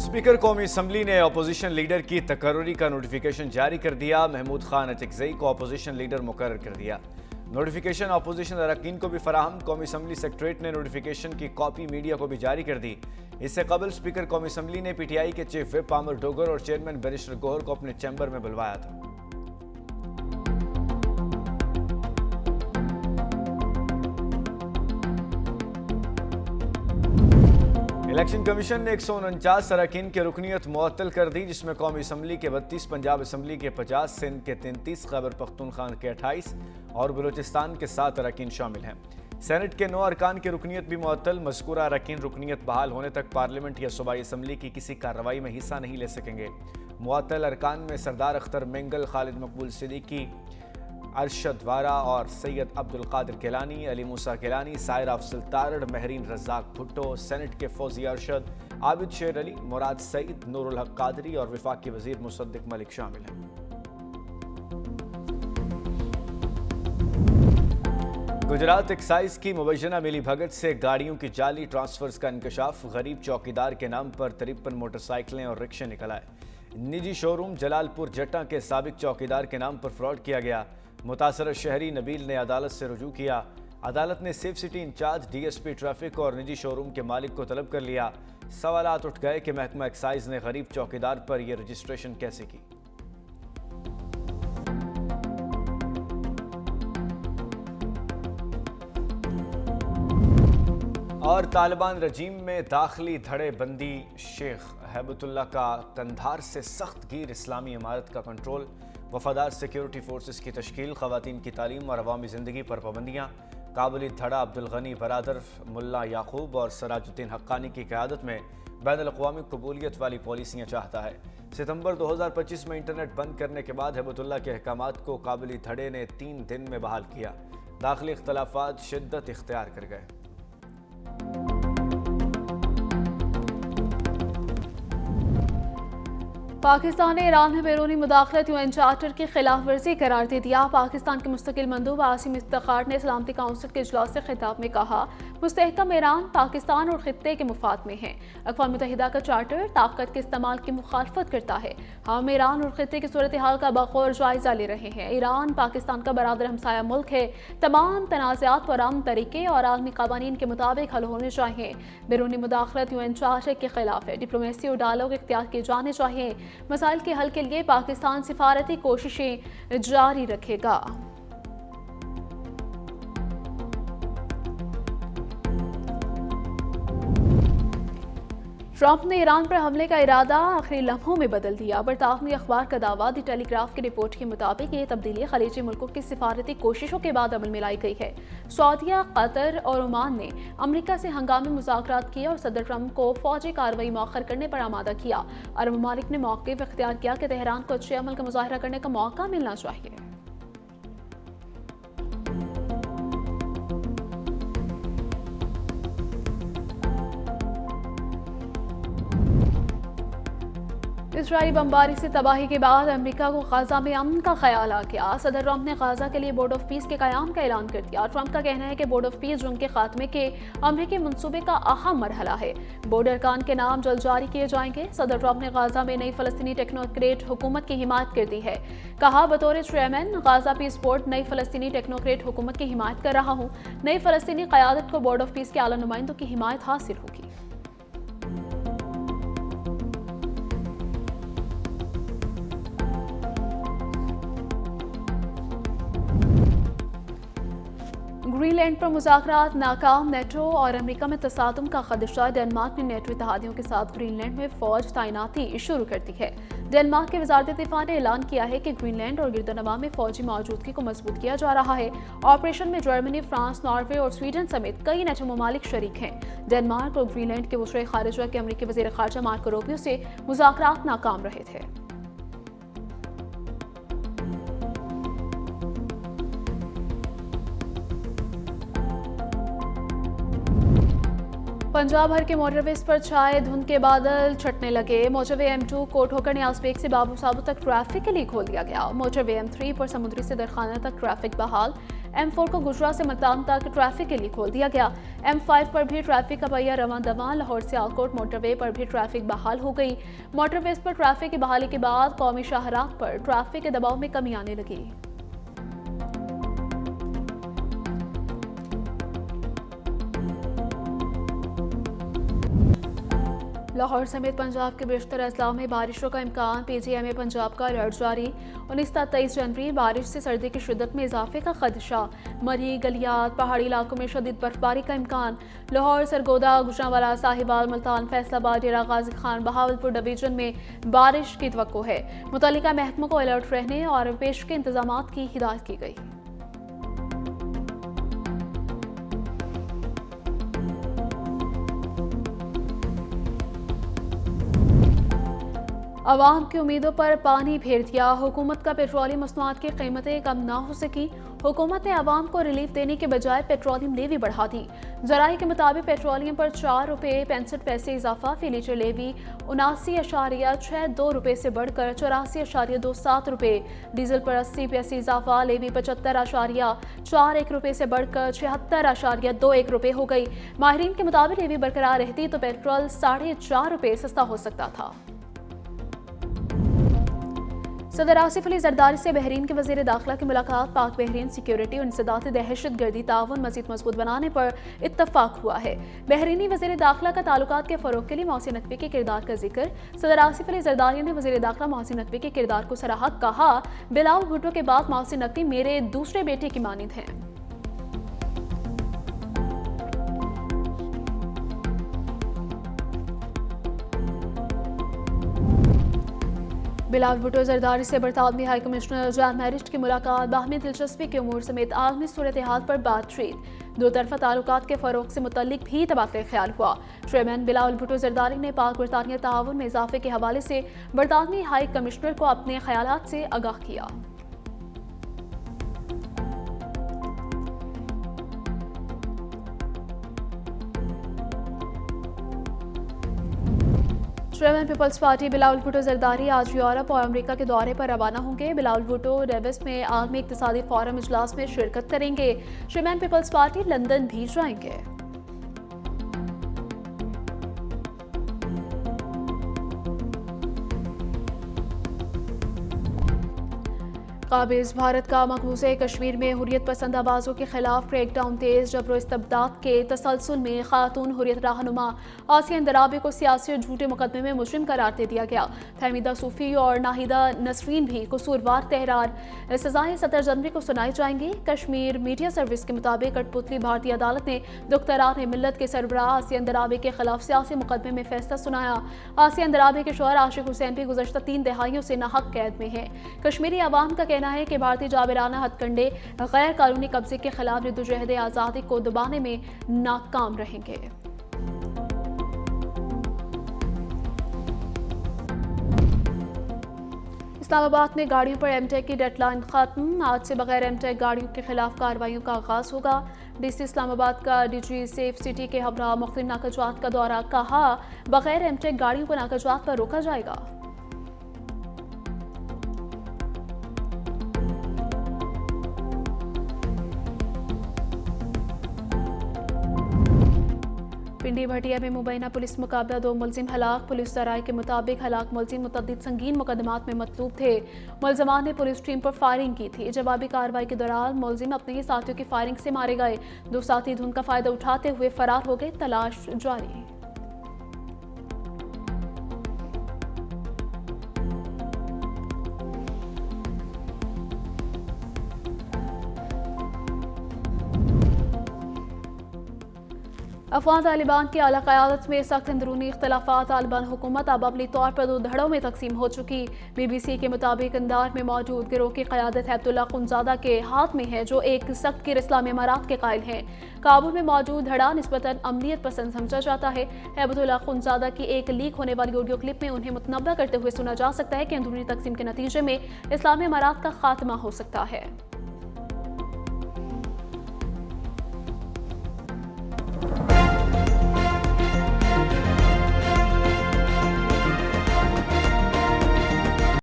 Speaker कौमी assembly ने opposition leader की तकर्री का नोटिफिकेशन जारी कर दिया। महमूद खान अचकजई को अपोजिशन लीडर मुकर्रर कर दिया। नोटिफिकेशन अपोजिशन अरकान को भी फराहम। कौमी असम्बली सेक्रेटरीट ने नोटिफिकेशन की कॉपी मीडिया को भी जारी कर दी। इससे कबल स्पीकर कौमी असम्बली ने पीटीआई के चीफ विप आमिर डोगर और चेयरमैन बैरिस्टर गोहर को अपने चैम्बर में बुलवाया था। इलेक्शन कमीशन ने 149 अरकान की रुकनीत मुअत्तल कर दी, जिसमें कौमी असम्बली के 32, पंजाब असम्बली के 50, सिंध के 33, खैबर पख्तूनख्वा के 28 और बलूचिस्तान के 7 अरकान शामिल हैं। सेनेट के 9 अरकान की रुकनीत भी मुअत्तल। मज़कूरा अरकान रुकनीत बहाल होने तक पार्लियामेंट या सूबाई असम्बली की किसी कार्रवाई में हिस्सा नहीं ले सकेंगे। मुअत्तल अरकान में सरदार अख्तर मेंगल, खालिद मकबूल सिद्दीकी, अरशद वारा और सैयद अब्दुल कादिर केलानी, अली मूसा केलानी, सायरा अफजल तारड़, महरीन रज़ाक भुट्टो, सेनेट के फौजी अरशद, आबिद शेर अली, मुराद सईद, नूरुल हक कादरी और वफाकी वजीर मुसद्दिक मलिक शामिल हैं। गुजरात एक्साइज की मुबैना मिली भगत से गाड़ियों की जाली ट्रांसफर्स का इंकशाफ। गरीब चौकीदार के नाम पर 53 मोटरसाइकिलें और रिक्शे निकल आए। निजी शोरूम जलालपुर जट्टा के साबिक चौकीदार के नाम पर फ्रॉड किया गया। मुतासर शहरी नबील ने अदालत से रुजू किया। अदालत ने safe city in charge, DSP traffic और निजी शोरूम के मालिक को तलब कर लिया। सवालात उठ गए कि महकमा एक्साइज ने गरीब चौकीदार पर यह रजिस्ट्रेशन कैसे की। और तालिबान रजीम में दाखिली धड़े बंदी। शेख हैबतुल्लाह का कंधार से सख्त गिर इस्लामी इमारत का कंट्रोल। वफादार सिक्योरिटी फोर्सेस की तश्कील। ख़वातीन की तालीम और अवामी ज़िंदगी पर पाबंदियाँ। काबुली धड़ा अब्दुल गनी बरादर, मुल्ला याकूब और सराजुद्दीन हक्कानी की क़यादत में बैनुल-अक़वामी कबूलियत वाली पॉलिसियाँ चाहता है। सितंबर 2025 में इंटरनेट बंद करने के बाद हैबतुल्लाह के अहकामात को काबुली धड़े ने 3 दिन में बहाल किया। दाखिली इख्तलाफात शिद्दत इख्तियार कर गए। पाकिस्तान ने ईरान में बैरूनी मुदाखलत यूएन चार्टर की खिलाफ वर्जी करार दे दिया। पाकिस्तान के मुस्तकिल मंदूब आसिम इफ्तिखार ने सलामती काउंसिल के इजलास से खिताब में कहा, मुस्तहकम ईरान पाकिस्तान और खित्ते के मुफाद में है। अक़वाम मुत्तहिदा का चार्टर ताकत के इस्तेमाल की मुखालफत करता है। हम ईरान और खित्ते की सूरत हाल का बखौर जायजा ले रहे हैं। ईरान पाकिस्तान का बरादर हमसाया मुल्क है। तमाम तनाज़ात पर अमन तरीके और आलमी क़वानीन के मुताबिक हल होने चाहिए। बैरूनी मुदाखलत यूएन चार्टर के खिलाफ है। डिप्लोमेसी और डायलॉग इख्तियार किए जाने चाहिए। मसाइल के हल के लिए पाकिस्तान सिफारती कोशिशें जारी रखेगा। ट्रंप ने ईरान पर हमले का इरादा आखिरी लम्हों में बदल दिया। बरतानवी अखबार का दावा द टेलीग्राफ की रिपोर्ट के मुताबिक ये तब्दीली खलीजी मुल्कों की सिफारती कोशिशों के बाद अमल में लाई गई है। सऊदीया, कतर और ओमान ने अमेरिका से हंगामी मुज़ाकरात किए और सदर ट्रंप को फौजी कार्रवाई मौखर करने पर आमादा किया। अरब ममालिक ने मौक़िफ़ इख्तियार किया कि तेहरान को अच्छे अमल का मुज़ाहरा करने का मौका मिलना चाहिए। इजरायली बमबारी से तबाही के बाद अमेरिका को गाजा में अमन का ख्याल आ गया। सदर ट्रंप ने गाजा के लिए बोर्ड ऑफ पीस के क़याम का ऐलान कर दिया। ट्रंप का कहना है कि बोर्ड ऑफ पीस जंग के खात्मे के अमेरिकी मंसूबे का अहम मरहला है। बोर्ड अरकान के नाम जल्द जारी किए जाएंगे। सदर ट्रंप ने गाजा में नई फ़लस्तीनी टेक्नोक्रेट हुकूमत की हिमायत कर दी है। कहा, बतौर चेयरमैन गाजा पीस बोर्ड नई फ़लस्तीनी टेक्नोक्रेट हुकूमत की हिमायत कर रहा हूँ। नई फ़लस्तीनी क़यादत को बोर्ड ऑफ पीस के आला नुमाइंदों की हिमायत हासिल होगी। ग्रीनलैंड पर मुज़ाकरात नाकाम। नेटो और अमेरिका में तसादुम का खदशा। डेनमार्क ने नेटो इत्तेहादियों के साथ ग्रीनलैंड में फौज तैनाती शुरू कर दी है। डेनमार्क के वज़ारत दिफ़ा ने ऐलान किया है कि ग्रीनलैंड और गिरदनवा में फौजी मौजूदगी को मजबूत किया जा रहा है। ऑपरेशन में जर्मनी, फ्रांस, नॉर्वे और स्वीडन समेत कई नेटो ममालिक शरीक हैं। डेनमार्क और ग्रीनलैंड के वज़ीर ख़ारिजा के अमेरिकी वज़ीर ख़ारिजा मार्को रूबियो से मुज़ाकरात नाकाम रहे थे। पंजाब भर के मोटरवेज पर छाए धुंध के बादल छटने लगे। मोटरवे M2 कोट होकर न्याज बेग से बाबू साबू तक ट्रैफिक के लिए खोल दिया गया। मोटरवे M3 पर समुद्री से दरखाना तक ट्रैफिक बहाल। M4 को गुजरात से मुल्तान तक ट्रैफिक के लिए खोल दिया गया। M5 पर भी ट्रैफिक का पहिया रवां दवां। लाहौर से आलकोट मोटरवे पर भी ट्रैफिक बहाल हो गई। मोटरवेज पर ट्रैफिक की बहाली के बाद कौमी शाहराह पर ट्रैफिक के दबाव में कमी आने लगी। लाहौर समेत पंजाब के बेशतर अजला में बारिशों का इम्कान। PGI पंजाब का अलर्ट जारी। 19 ta 23 जनवरी बारिश से सर्दी की शिद्दत में इजाफे का खदशा। मरी, गलियात, पहाड़ी इलाकों में शदीद बर्फबारी का इम्कान। लाहौर, सरगोदा, गुजरांवाला, साहिवाल, मुल्तान, फैसलाबाद, डेरा गाजी खान, बहावलपुर डिवीजन में बारिश की तवक्को है। मुतल्लिका महकमों को अलर्ट रहने और पेश के इंतजामात की हिदायत की गई। अवाम की उम्मीदों पर पानी फेर दिया। हुकूमत का पेट्रोलियम मसनूआत की कीमतें कम ना हो सकी। हुकूमत ने अवाम को रिलीफ देने के बजाय पेट्रोलियम लेवी बढ़ा दी। जराये के मुताबिक पेट्रोलियम पर 4 रुपये 65 पैसे इजाफा, फी लीटर लेवी 79.62 रुपये से बढ़कर 84.27 रुपये। डीजल पर 80 पैसे इजाफा, लेवी 75.41 रुपये से बढ़कर 76.21 रुपये हो गई। माहिरीन के मुताबिक लेवी बरकरार रहती तो पेट्रोल 4.5 रुपये सस्ता हो सकता था। सदर आसिफ अली जरदारी से बहरीन के वजीर दाखिला की मुलाकात। पाक बहरीन सिक्योरिटी और इंसदाद दहशत गर्दी ताउन मजीद मजबूत बनाने पर इत्तफाक हुआ है। बहरीनी वजीर दाखिला का ताल्लुकात के फरोग के लिए मोहसिन नकवी के किरदार का जिक्र। सदर आसिफ अली जरदारी ने वजीर दाखिला मोहसिन नकवी के किरदार को सराहा। कहा, बिलावल भुट्टो के बाद मोहसिन नकवी मेरे दूसरे बेटे की मानिंद हैं। बिलावल भुट्टो जरदारी से बरतानवी हाई कमिश्नर जॉन मैरिस्ट की मुलाकात। बाहमी दिलचस्पी के उमूर समेत आलमी सूरत हाल पर बातचीत। दो तरफा ताल्लुकात के फरोग से मुतल्लिक भी तबादला ख्याल हुआ। चेयरमैन बिलावल भुट्टो जरदारी ने पाक बरतानिया ताउन में इजाफे के हवाले से बरतानवी हाई कमिश्नर को अपने ख्यालात से आगाह किया। Chairman Peoples Party Bilawal Bhutto Zardari आज यूरोप और अमेरिका के दौरे पर रवाना होंगे। बिलावल भुट्टो डेविस में आलमी इक्तिसादी फोरम इजलास में शिरकत करेंगे। चेयरमैन पीपल्स पार्टी लंदन भी जाएंगे। काबिज भारत का मकबूज़े कश्मीर में हुर्रियत पसंद आवाज़ों के खिलाफ क्रैकडाउन तेज। जबरो इस्तबदाद के तसलसल में खातून हुर्रियत रहनुमा आसिया इंदराबी को सियासी और झूठे मुकदमे में मुजरिम करार दे दिया गया। फहमीदा सूफी और नाहिदा नसरीन भी कसूरवार तहरार। सजाएं 17 जनवरी को सुनाई जाएंगी। कश्मीर मीडिया सर्विस के मुताबिक कठपुतली भारतीय अदालत ने दुख्तरार मिल्लत के सरबराह आसिया इंदराबी के खिलाफ सियासी मुकदमे में फैसला सुनाया। आसिया इंदराबी के शौहर आशिक हुसैन भी गुज़श्ता 3 दहाइयों से नाहक कैद में हैं। कश्मीरी आवाम का कहना है कि भारतीय जाबिराना हथकंडे गैर कानूनी कब्जे के खिलाफ जद्दोजहद आज़ादी को दबाने में नाकाम रहेंगे। इस्लामाबाद में गाड़ियों पर एमटेक की डेडलाइन खत्म। आज से बगैर एमटेक गाड़ियों के खिलाफ कार्रवाइयों का आगाज होगा। डीसी इस्लामाबाद का डीजी सेफ सिटी के हमरा मुख्तलिफ नाकाजात का दौरा। कहा, बगैर एमटेक गाड़ियों को नाकाजात पर रोका जाएगा। पिंडी भटिया में मुबैना पुलिस मुकाबला, 2 मुलजिम हलाक। पुलिस जराये के मुताबिक हलाक मुलजिम मुतअद्दिद संगीन मुकदमात में मतलूब थे। मुलजमान ने पुलिस टीम पर फायरिंग की थी। जवाबी कार्रवाई के दौरान मुलजिम अपने ही साथियों की फायरिंग से मारे गए। 2 साथी धुंध का फायदा उठाते हुए फरार हो गए। तलाश जारी। अफगान तालिबान की आला क़यादत में सख्त अंदरूनी इख्तलाफात। तालिबान हुकूमत अब अमली तौर पर 2 धड़ों में तकसीम हो चुकी। BBC के मुताबिक कंधार में मौजूद गिरोह की क़यादत हैबतुल्लाह खुंजादा के हाथ में है, जो एक सख्त गिर इस्लामी इमारात के कायल हैं। काबुल में मौजूद धड़ा निस्बतन अमनियत पसंद समझा जाता है। हैबतुल्लाह खुंजादा की एक लीक होने वाली ऑडियो क्लिप में उन्हें मुतनब्बा करते हुए सुना जा सकता है कि अंदरूनी तकसीम के नतीजे में इस्लामी इमारात का खात्मा हो सकता है।